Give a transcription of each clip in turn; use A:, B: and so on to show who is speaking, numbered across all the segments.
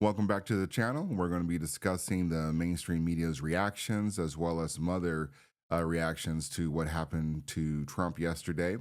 A: Welcome back to the channel. We're going to be discussing the mainstream media's reactions as well as some other reactions to what happened to Trump yesterday.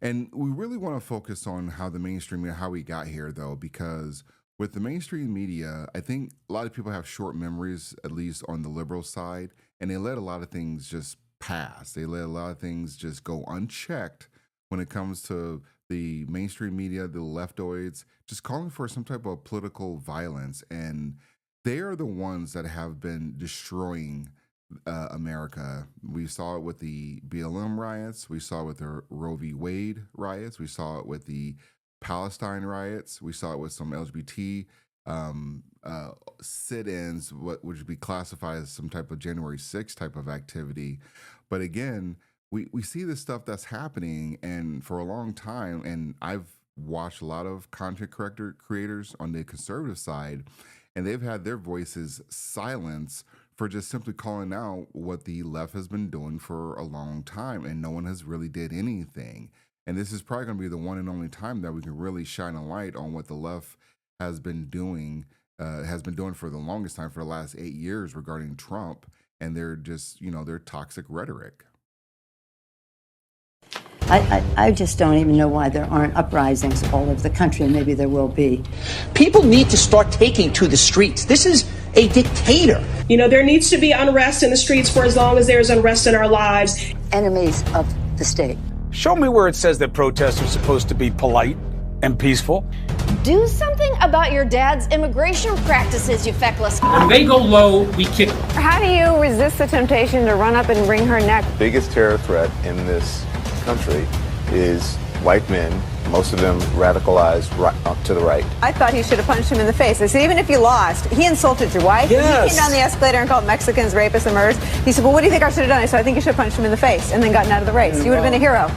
A: And we really want to focus on how the mainstream media, how we got here, though, because with the mainstream media, I think a lot of people have short memories, at least on the liberal side, and they let a lot of things just pass. They let a lot of things just go unchecked when it comes to the mainstream media, the leftoids, just calling for some type of political violence. And they are the ones that have been destroying America. We saw it with the BLM riots. We saw it with the Roe v. Wade riots. We saw it with the Palestine riots. We saw it with some LGBT sit-ins, what would be classified as some type of January 6th type of activity. But again, we see this stuff that's happening, and for a long time, and I've watched a lot of content creators on the conservative side, and they've had their voices silenced for just simply calling out what the left has been doing for a long time, and no one has really did anything. And this is probably going to be the one and only time that we can really shine a light on what the left has been doing for the longest time, for the last 8 years regarding Trump and their just, their toxic rhetoric.
B: I just don't even know why there aren't uprisings all over the country, and maybe there will be.
C: People need to start taking to the streets. This is a dictator.
D: There needs to be unrest in the streets for as long as there's unrest in our lives.
B: Enemies of the state.
E: Show me where it says that protests are supposed to be polite and peaceful.
F: Do something about your dad's immigration practices, you feckless.
G: When they go low, we kick them.
H: How do you resist the temptation to run up and wring her neck?
I: The biggest terror threat in this country is white men, most of them radicalized to the right.
H: I thought he should have punched him in the face. I said, even if you lost, he insulted your wife.
E: Yes.
H: He came down the escalator and called Mexicans rapists and murderers. He said, well, what do you think I should have done? I said, I think you should have punched him in the face and then gotten out of the race. You would have been a hero.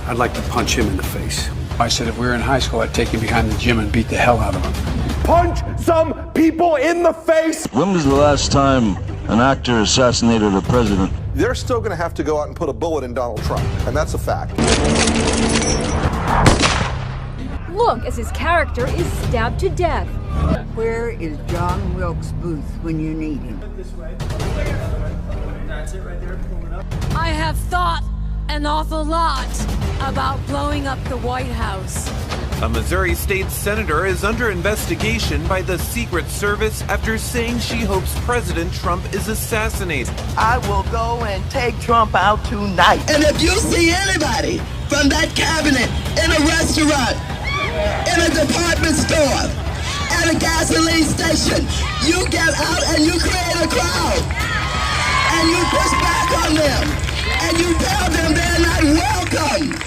E: I'd like to punch him in the face. I said if we were in high school, I'd take him behind the gym and beat the hell out of him.
J: Punch some people in the face!
K: When was the last time an actor assassinated a president?
L: They're still going to have to go out and put a bullet in Donald Trump, and that's a fact.
F: Look as his character is stabbed to death.
B: Where is John Wilkes Booth when you need him?
F: I have thought an awful lot about blowing up the White House.
M: A Missouri state senator is under investigation by the Secret Service after saying she hopes President Trump is assassinated.
N: I will go and take Trump out tonight.
O: And if you see anybody from that cabinet in a restaurant, in a department store, at a gasoline station, you get out and you create a crowd. And you push back on them. And you tell them they're not welcome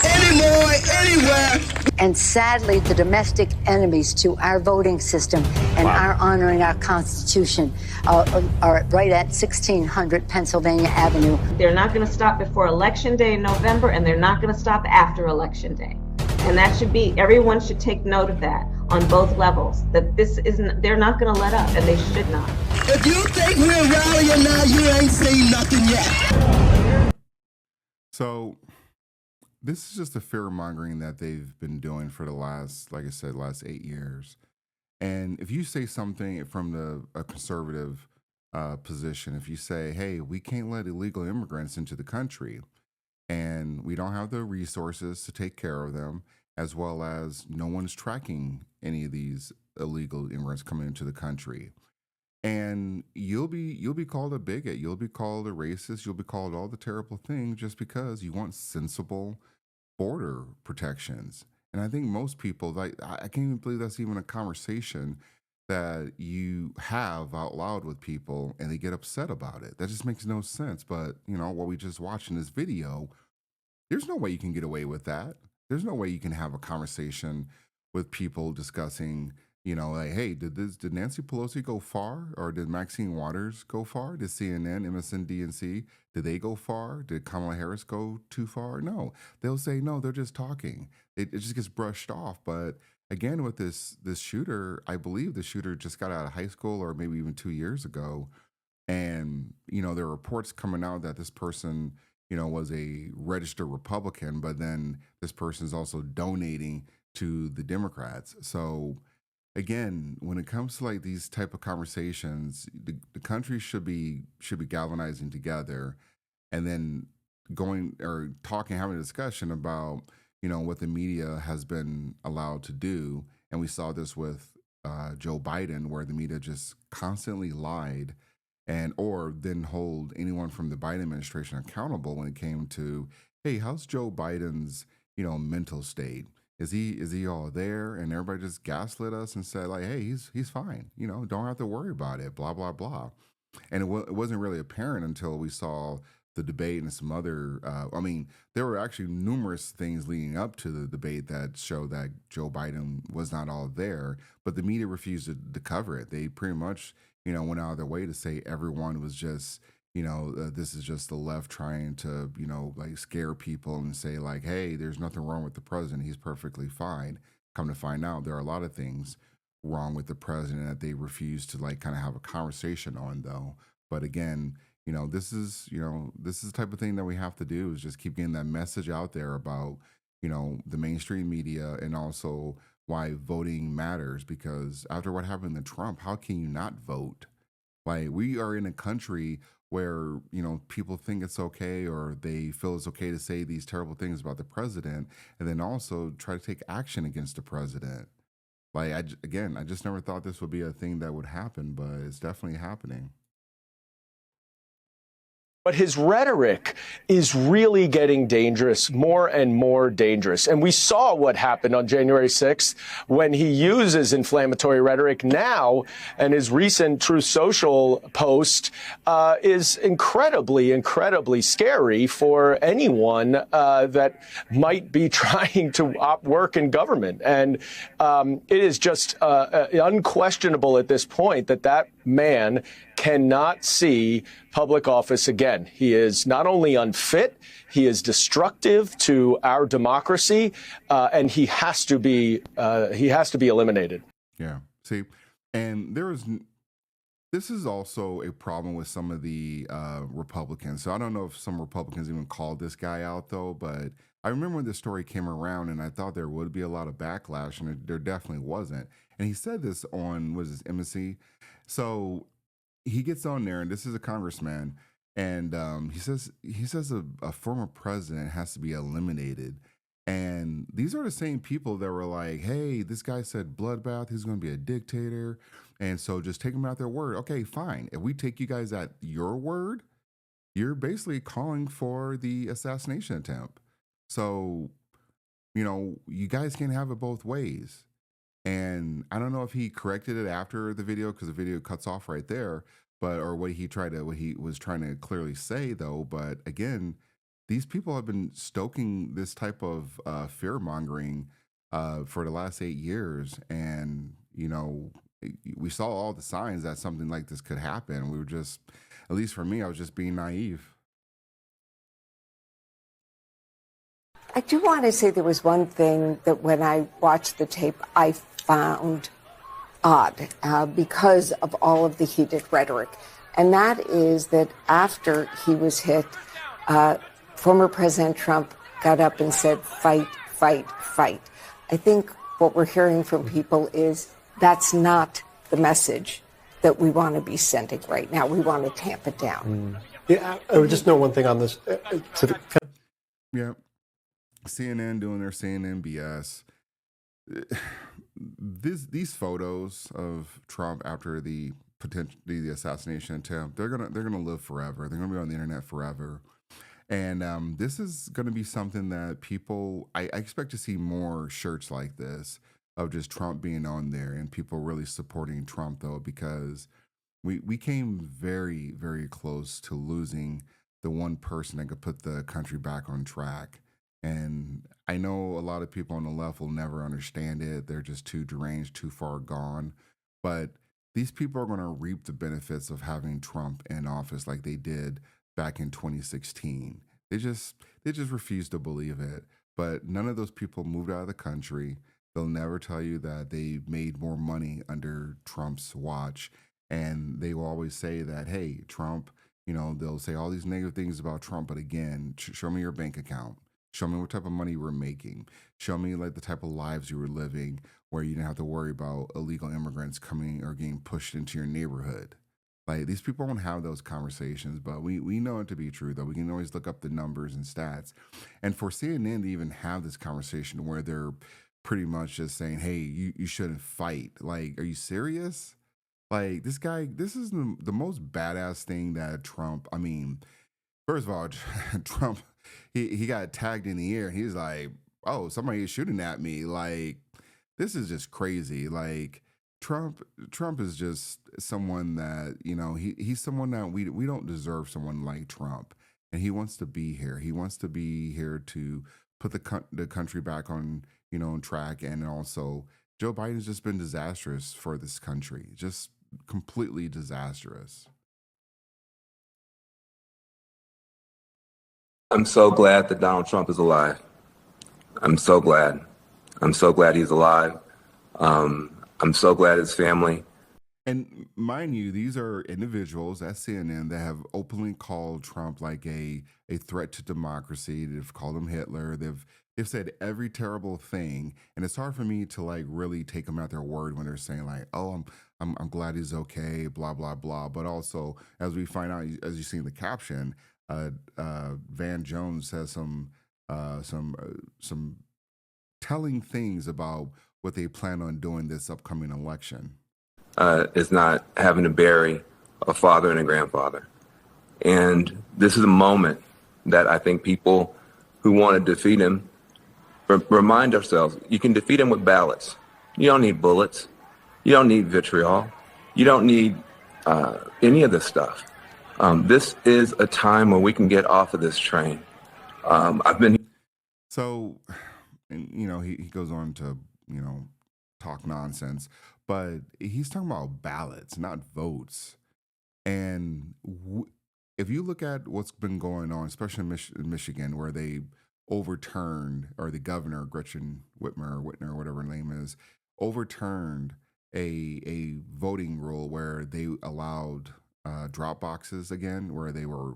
O: anymore, anywhere.
B: And sadly, the domestic enemies to our voting system and our honoring our Constitution are right at 1600 Pennsylvania Avenue.
P: They're not going to stop before Election Day in November, and they're not going to stop after Election Day. And that should be, everyone should take note of that on both levels, that this isn't, they're not going to let up, and they should not.
O: If you think we're rallying now, you ain't seen nothing yet.
A: So this is just the fear mongering that they've been doing for the last, like I said, last 8 years. And if you say something from a conservative position, if you say, hey, we can't let illegal immigrants into the country and we don't have the resources to take care of them, as well as no one's tracking any of these illegal immigrants coming into the country. And you'll be called a bigot, you'll be called a racist, you'll be called all the terrible things just because you want sensible border protections. And I think most people, like, I can't even believe that's even a conversation that you have out loud with people and they get upset about it. That just makes no sense. But, what we just watched in this video, there's no way you can get away with that. There's no way you can have a conversation with people discussing, like, hey, did Nancy Pelosi go far? Or did Maxine Waters go far? Did CNN, MSNBC, did they go far? Did Kamala Harris go too far? No. They'll say, no, they're just talking. It just gets brushed off. But again, with this shooter, I believe the shooter just got out of high school or maybe even 2 years ago. And, there are reports coming out that this person, was a registered Republican, but then this person is also donating to the Democrats. So again, when it comes to like these type of conversations, the country should be galvanizing together, and then going or talking, having a discussion about what the media has been allowed to do, and we saw this with Joe Biden, where the media just constantly lied and or didn't hold anyone from the Biden administration accountable when it came to, hey, how's Joe Biden's mental state? Is he all there? And everybody just gaslit us and said like, hey, he's fine. Don't have to worry about it. Blah blah blah. And it wasn't really apparent until we saw the debate and some other. I mean, there were actually numerous things leading up to the debate that showed that Joe Biden was not all there, but the media refused to cover it. They pretty much, went out of their way to say everyone was just, this is just the left trying to, like scare people and say like, hey, there's nothing wrong with the president. He's perfectly fine. Come to find out, there are a lot of things wrong with the president that they refuse to like kind of have a conversation on, though. But again, this is the type of thing that we have to do, is just keep getting that message out there about the mainstream media, and also why voting matters. Because after what happened to Trump, how can you not vote? Like, we are in a country where people think it's okay, or they feel it's okay to say these terrible things about the president, and then also try to take action against the president. Like, I just never thought this would be a thing that would happen, but it's definitely happening.
J: But his rhetoric is really getting dangerous, more and more dangerous. And we saw what happened on January 6th when he uses inflammatory rhetoric now. And his recent Truth Social post is incredibly, incredibly scary for anyone that might be trying to work in government. And it is just unquestionable at this point that man cannot see public office again. He is not only unfit, he is destructive to our democracy, and he has to be eliminated.
A: Yeah. See, and this is also a problem with some of the Republicans. So I don't know if some Republicans even called this guy out, though, but I remember when this story came around and I thought there would be a lot of backlash, and there definitely wasn't. And he said this on, was his embassy? So he gets on there, and this is a congressman, and he says a former president has to be eliminated. And these are the same people that were like, hey, this guy said bloodbath, he's going to be a dictator, and so just take him at their word. Okay, fine. If we take you guys at your word, you're basically calling for the assassination attempt. So, you guys can't have it both ways. And I don't know if he corrected it after the video, because the video cuts off right there, or what he was trying to clearly say, though. But again, these people have been stoking this type of fear mongering for the last 8 years, and we saw all the signs that something like this could happen. We were just, at least for me, I was just being naive.
Q: I do want to say there was one thing that when I watched the tape, I found odd because of all of the heated rhetoric. And that is that after he was hit, former President Trump got up and said, fight, fight, fight. I think what we're hearing from people is that's not the message that we want to be sending right now. We want to tamp it down.
R: Yeah, I would just know one thing on this.
A: Yeah. CNN doing their CNN BS. These photos of Trump after the assassination attempt, they're gonna live forever. They're gonna be on the internet forever. And this is gonna be something that people, I expect to see more shirts like this of just Trump being on there, and people really supporting Trump, though, because we came very, very close to losing the one person that could put the country back on track. And I know a lot of people on the left will never understand it. They're just too deranged, too far gone. But these people are going to reap the benefits of having Trump in office like they did back in 2016. They just refuse to believe it. But none of those people moved out of the country. They'll never tell you that they made more money under Trump's watch. And they will always say that, hey, Trump, they'll say all these negative things about Trump. But again, show me your bank account. Show me what type of money you were making. Show me like the type of lives you were living where you didn't have to worry about illegal immigrants coming or getting pushed into your neighborhood. Like these people don't have those conversations, but we know it to be true though. We can always look up the numbers and stats. And for CNN to even have this conversation where they're pretty much just saying, hey, you shouldn't fight. Like, are you serious? Like this guy, this is the most badass thing that Trump, I mean, first of all, Trump, he got tagged in the air. He's like, oh, somebody is shooting at me. Like, this is just crazy. Like, Trump is just someone that, he's someone that we don't deserve someone like Trump. And he wants to be here. He wants to be here to put the country back on, on track. And also, Joe Biden's just been disastrous for this country. Just completely disastrous.
S: I'm so glad that Donald Trump is alive. I'm so glad. I'm so glad he's alive. I'm so glad his family.
A: And mind you, these are individuals at CNN that have openly called Trump like a threat to democracy. They've called him Hitler. They've said every terrible thing, and it's hard for me to like really take them at their word when they're saying like, "Oh, I'm glad he's okay," blah blah blah. But also, as we find out, as you see in the caption, Van Jones says some telling things about what they plan on doing this upcoming election.
S: Is not having to bury a father and a grandfather. And this is a moment that I think people who want to defeat him remind ourselves, you can defeat him with ballots. You don't need bullets. You don't need vitriol. You don't need any of this stuff. This is a time where we can get off of this train.
A: So, and he goes on to, talk nonsense, but he's talking about ballots, not votes. And if you look at what's been going on, especially in Michigan, where they overturned, or the governor, Gretchen Whitmer, whatever her name is, overturned a voting rule where they allowed drop boxes again, where they were,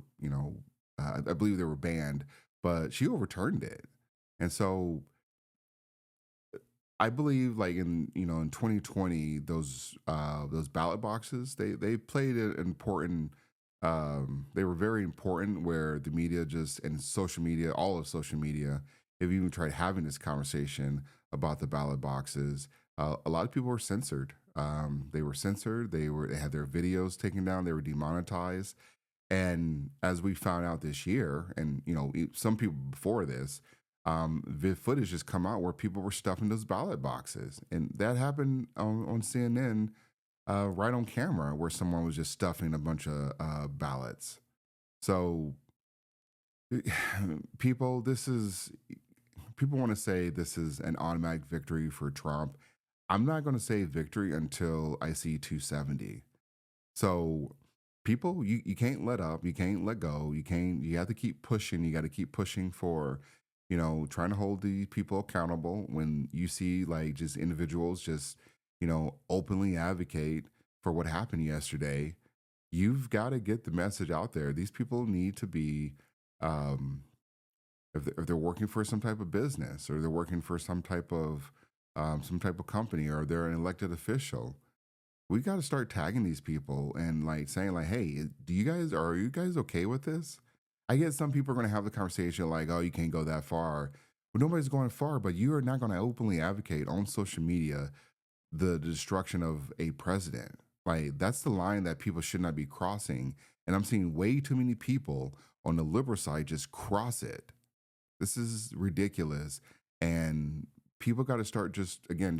A: I believe they were banned, but she overturned it. And so I believe, like in 2020, those ballot boxes they played an important. They were very important. Where the media and social media, all of social media, have even tried having this conversation about the ballot boxes. A lot of people were censored. They were censored. They had their videos taken down. They were demonetized. And as we found out this year, and some people before this. Footage has come out where people were stuffing those ballot boxes, and that happened on CNN, right on camera, where someone was just stuffing a bunch of ballots. So, people want to say this is an automatic victory for Trump. I'm not going to say victory until I see 270. So, people, you can't let up, you can't let go, you have to keep pushing. You got to keep pushing for. Trying to hold the people accountable when you see like just individuals just, openly advocate for what happened yesterday. You've got to get the message out there. These people need to be, if they're working for some type of business, or they're working for some type of company, or they're an elected official, we got to start tagging these people and like saying like, hey, are you guys okay with this? I guess some people are going to have the conversation like, oh, you can't go that far. Well, nobody's going far, but you are not going to openly advocate on social media the destruction of a president. Like, that's the line that people should not be crossing. And I'm seeing way too many people on the liberal side just cross it. This is ridiculous. And people got to start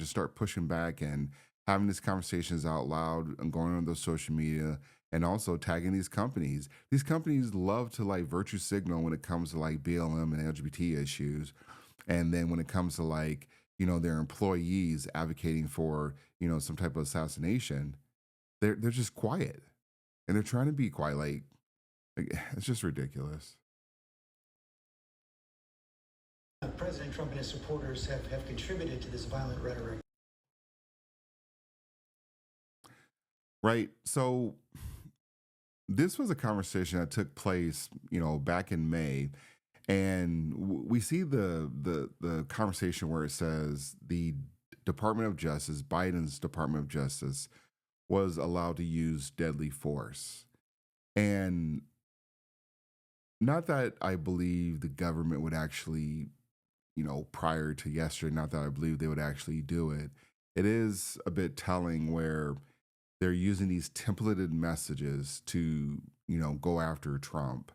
A: start pushing back and having these conversations out loud and going on those social media. And also tagging these companies. These companies love to like virtue signal when it comes to like BLM and LGBT issues. And then when it comes to like, their employees advocating for, some type of assassination, they're just quiet. And they're trying to be quiet. Like it's just ridiculous.
T: President Trump and his supporters have contributed to this violent rhetoric.
A: Right. So this was a conversation that took place, back in May. And we see the conversation where it says the Department of Justice, Biden's Department of Justice, was allowed to use deadly force. And not that I believe the government would actually, prior to yesterday, not that I believe they would actually do it. It is a bit telling where they're using these templated messages to, go after Trump,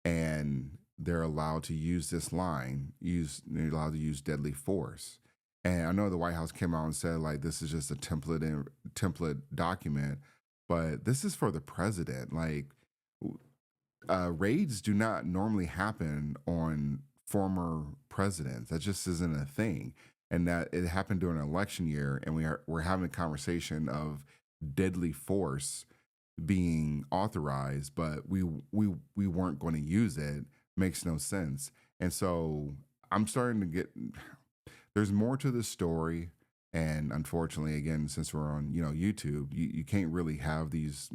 A: and they're allowed to use this line, they're allowed to use deadly force. And I know the White House came out and said like this is just a template document, but this is for the president. Like raids do not normally happen on former presidents. That just isn't a thing. And that it happened during an election year, and we're having a conversation of deadly force being authorized, but we weren't going to use it. Makes no sense. And so I'm starting to get there's more to this story. And unfortunately, again, since we're on, YouTube, you can't really have these,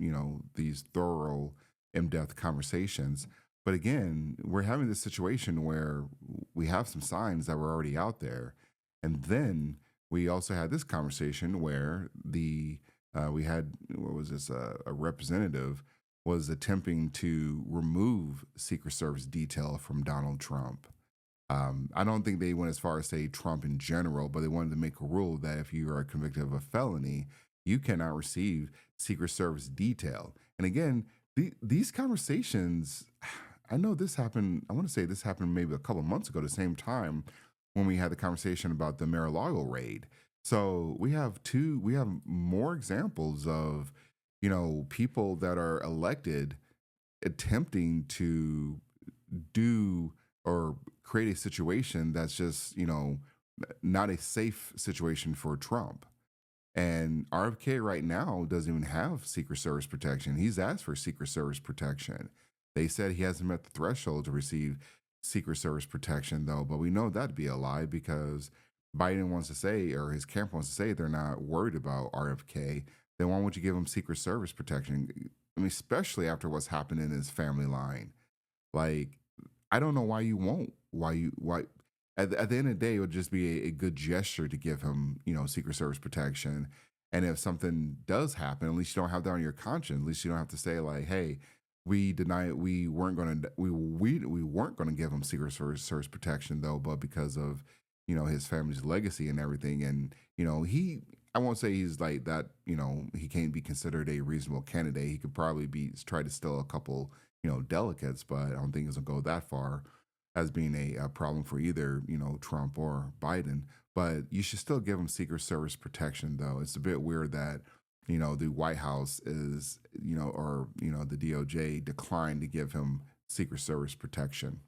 A: these thorough, in-depth conversations. But again, we're having this situation where we have some signs that were already out there. And then we also had this conversation where we had, what was this, a representative was attempting to remove Secret Service detail from Donald Trump. I don't think they went as far as say Trump in general, but they wanted to make a rule that if you are convicted of a felony, you cannot receive Secret Service detail. And again, these conversations, I know this happened, I want to say this happened maybe a couple of months ago, the same time when we had the conversation about the Mar-a-Lago raid. So we have more examples of, people that are elected attempting to do or create a situation that's just, not a safe situation for Trump. And RFK right now doesn't even have Secret Service protection. He's asked for Secret Service protection. They said he hasn't met the threshold to receive Secret Service protection, though. But we know that'd be a lie because Biden wants to say, or his camp wants to say, they're not worried about RFK. Then why won't you give him Secret Service protection? I mean, especially after what's happened in his family line. Like, I don't know why you won't. Why? At the end of the day, it would just be a good gesture to give him, Secret Service protection. And if something does happen, at least you don't have that on your conscience. At least you don't have to say like, "Hey, we deny it. We weren't going to. We weren't going to give him Secret Service protection though, but because of his family's legacy and everything, and I won't say he's like that. He can't be considered a reasonable candidate. He could probably try to steal a couple, delegates, but I don't think it's gonna go that far as being a problem for either, Trump or Biden. But you should still give him Secret Service protection, though. It's a bit weird that, the White House is, or, the DOJ declined to give him Secret Service protection.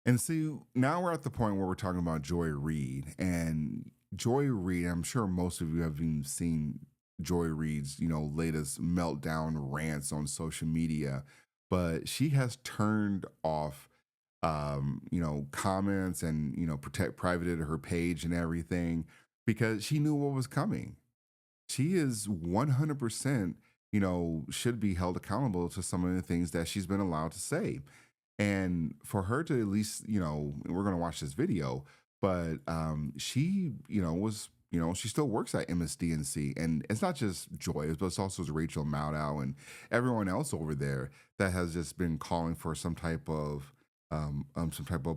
A: And see, now we're at the point where we're talking about Joy Reid. And Joy Reid, I'm sure most of you have even seen Joy Reid's, latest meltdown rants on social media, but she has turned off, comments and, privated her page and everything because she knew what was coming. She is 100%, should be held accountable to some of the things that she's been allowed to say. And for her to at least, we're going to watch this video, but she, was, she still works at MSDNC. And it's not just Joy, but it's also Rachel Maddow and everyone else over there that has just been calling for some type of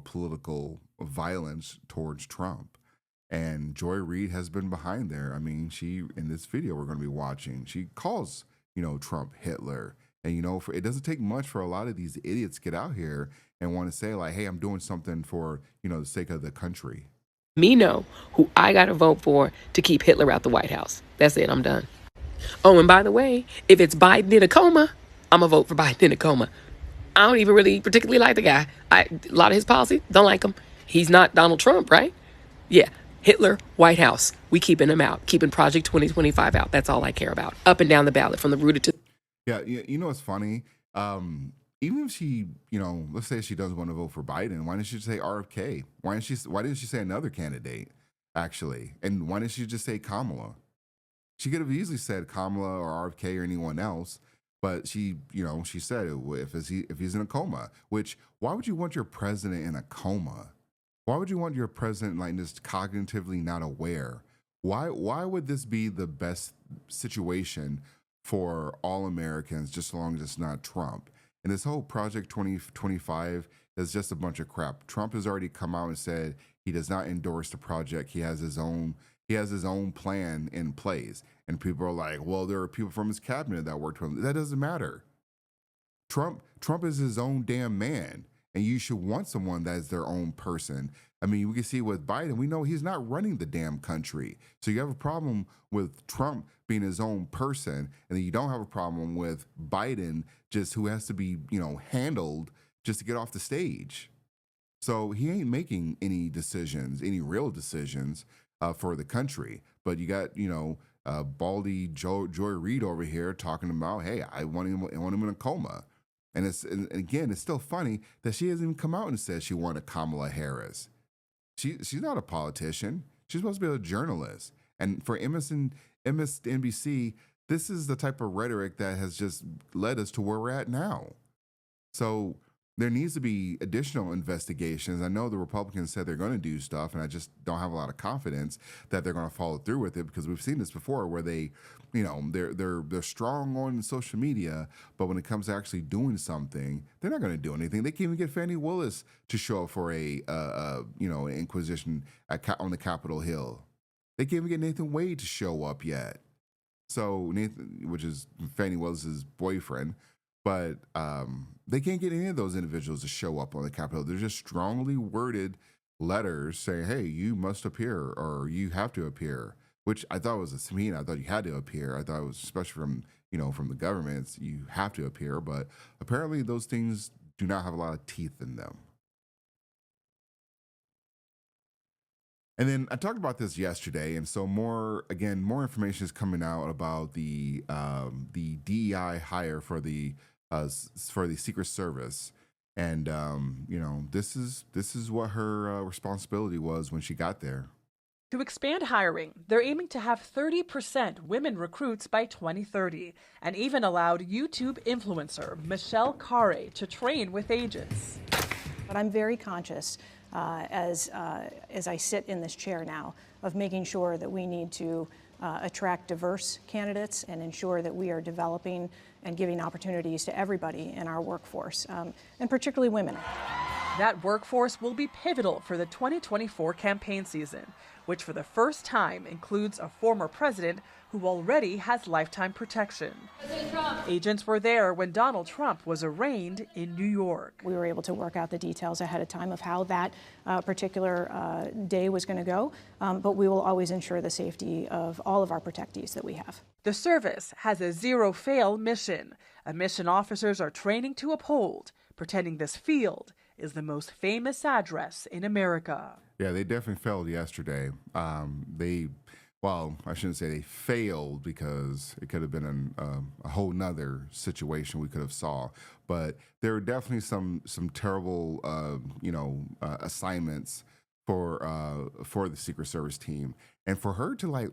A: political violence towards Trump. And Joy Reid has been behind there. I mean, she, in this video we're going to be watching, she calls, Trump Hitler. And, it doesn't take much for a lot of these idiots to get out here and want to say like, hey, I'm doing something for, the sake of the country.
U: Me know who I got to vote for to keep Hitler out the White House. That's it. I'm done. Oh, and by the way, if it's Biden in a coma, I'm going to vote for Biden in a coma. I don't even really particularly like the guy. A lot of his policy, don't like him. He's not Donald Trump, right? Yeah. Hitler, White House. We keeping him out. Keeping Project 2025 out. That's all I care about. Up and down the ballot from the rooted to...
A: Yeah, it's funny. Even if she, let's say she doesn't want to vote for Biden, why didn't she say RFK? Why didn't she say another candidate, actually? And why didn't she just say Kamala? She could have easily said Kamala or RFK or anyone else, But she, she said if he's in a coma, which why would you want your president in a coma? Why would you want your president like just cognitively not aware? Why would this be the best situation for all Americans just as long as it's not Trump? And this whole Project 2025 is just a bunch of crap. Trump has already come out and said he does not endorse the project. He has his own plan in place. And people are like, well, there are people from his cabinet that worked with him. That doesn't matter. Trump is his own damn man. And you should want someone that is their own person. I mean, we can see with Biden, we know he's not running the damn country. So you have a problem with Trump being his own person, and then you don't have a problem with Biden just who has to be, handled just to get off the stage. So he ain't making any decisions, any real decisions for the country. But you got, Baldy Joy Reid over here talking about, hey, I want him in a coma. And again, it's still funny that she hasn't even come out and said she wanted Kamala Harris. She's not a politician. She's supposed to be a journalist. And for MSNBC, this is the type of rhetoric that has just led us to where we're at now. So there needs to be additional investigations. I know the Republicans said they're going to do stuff, and I just don't have a lot of confidence that they're going to follow through with it, because we've seen this before where they, they're strong on social media, but when it comes to actually doing something, they're not going to do anything. They can't even get Fannie Willis to show up for an inquisition on the Capitol Hill. They can't even get Nathan Wade to show up yet. So Nathan, which is Fannie Willis's boyfriend. But they can't get any of those individuals to show up on the Capitol. They're just strongly worded letters saying, hey, you must appear or you have to appear, which I thought was a subpoena. I thought you had to appear. I thought it was, especially from the government, you have to appear. But apparently those things do not have a lot of teeth in them. And then I talked about this yesterday, and so more information is coming out about the DEI hire for the Secret Service, and this is what her responsibility was when she got there.
C: To expand hiring, they're aiming to have 30% women recruits by 2030, and even allowed YouTube influencer Michelle Carre to train with agents.
V: But I'm very conscious as I sit in this chair now of making sure that we need to attract diverse candidates and ensure that we are developing and giving opportunities to everybody in our workforce, and particularly women.
C: That workforce will be pivotal for the 2024 campaign season, which for the first time includes a former president who already has lifetime protection. Agents were there when Donald Trump was arraigned in New York.
V: We were able to work out the details ahead of time of how that particular day was going to go, but we will always ensure the safety of all of our protectees that we have.
C: The service has a zero-fail mission, a mission officers are training to uphold, pretending this field is the most famous address in America.
A: Yeah, they definitely failed yesterday. Well, I shouldn't say they failed, because it could have been a whole nother situation we could have saw. But there were definitely some terrible, assignments for the Secret Service team. And for her to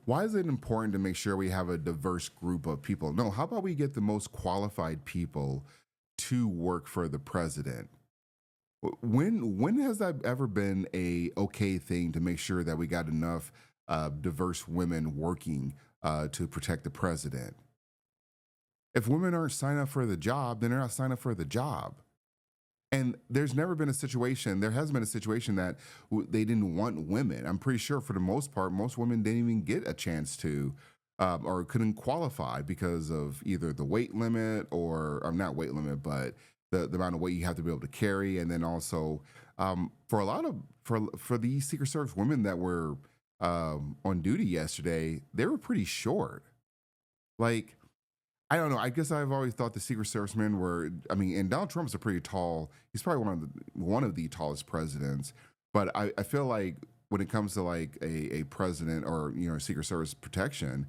A: why is it important to make sure we have a diverse group of people? No, how about we get the most qualified people to work for the president? When has that ever been a okay thing to make sure that we got enough diverse women working to protect the president? If women aren't signed up for the job, then they're not signed up for the job. And there hasn't been a situation that they didn't want women. I'm pretty sure for the most part, most women didn't even get a chance to, or couldn't qualify because of either the weight limit or not weight limit, but the amount of weight you have to be able to carry. And then also for these Secret Service women that were on duty yesterday, they were pretty short. I don't know. I guess I've always thought the Secret Service men were. I mean, and Donald Trump's a pretty tall. He's probably one of the tallest presidents. But I feel like when it comes to a president or Secret Service protection,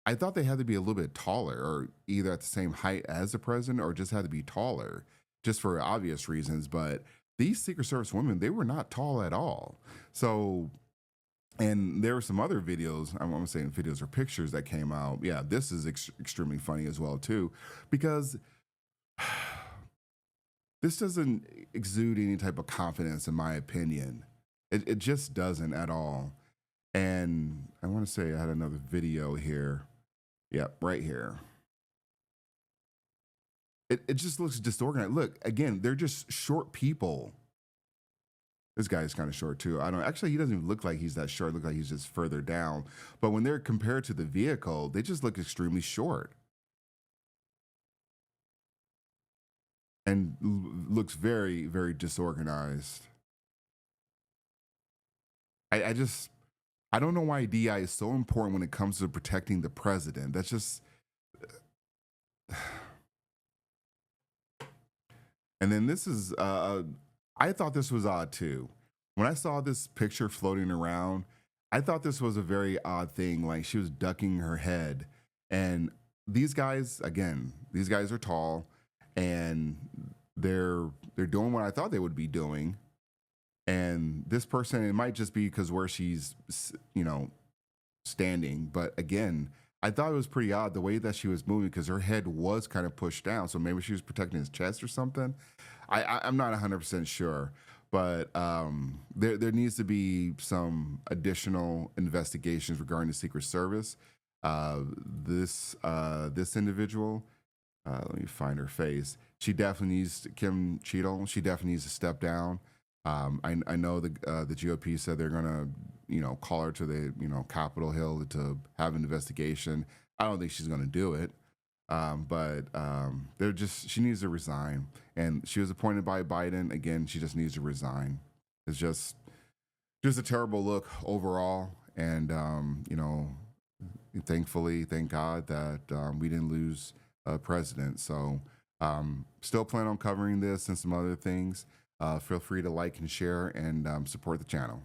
A: I thought they had to be a little bit taller, or either at the same height as the president, or just had to be taller, just for obvious reasons. But these Secret Service women, they were not tall at all. So And there were some other videos, I'm saying videos or pictures that came out. Yeah, this is extremely funny as well, too, because this doesn't exude any type of confidence, in my opinion. It just doesn't at all. And I want to say I had another video here. Yep, right here. It just looks disorganized. Look, again, they're just short people. This guy's kind of short too. I don't actually. He doesn't even look like he's that short. Look like he's just further down. But when they're compared to the vehicle, they just look extremely short and looks very, very disorganized. I don't know why DI is so important when it comes to protecting the president. That's just. And then this is. I thought this was odd too. When I saw this picture floating around, I thought this was a very odd thing. Like she was ducking her head. And these guys, again, these guys are tall and they're doing what I thought they would be doing. And this person, it might just be because where she's, standing. But again, I thought it was pretty odd the way that she was moving because her head was kind of pushed down. So maybe she was protecting his chest or something. I'm not 100% sure, but there needs to be some additional investigations regarding the Secret Service. This individual, let me find her face. She definitely needs Kim Cheadle. She definitely needs to step down. I know the GOP said they're gonna call her to the Capitol Hill to have an investigation. I don't think she's gonna do it. But she needs to resign. And she was appointed by Biden. Again, she just needs to resign. It's just a terrible look overall. And, thankfully, thank God that we didn't lose a president. So still plan on covering this and some other things. Feel free to like and share and support the channel.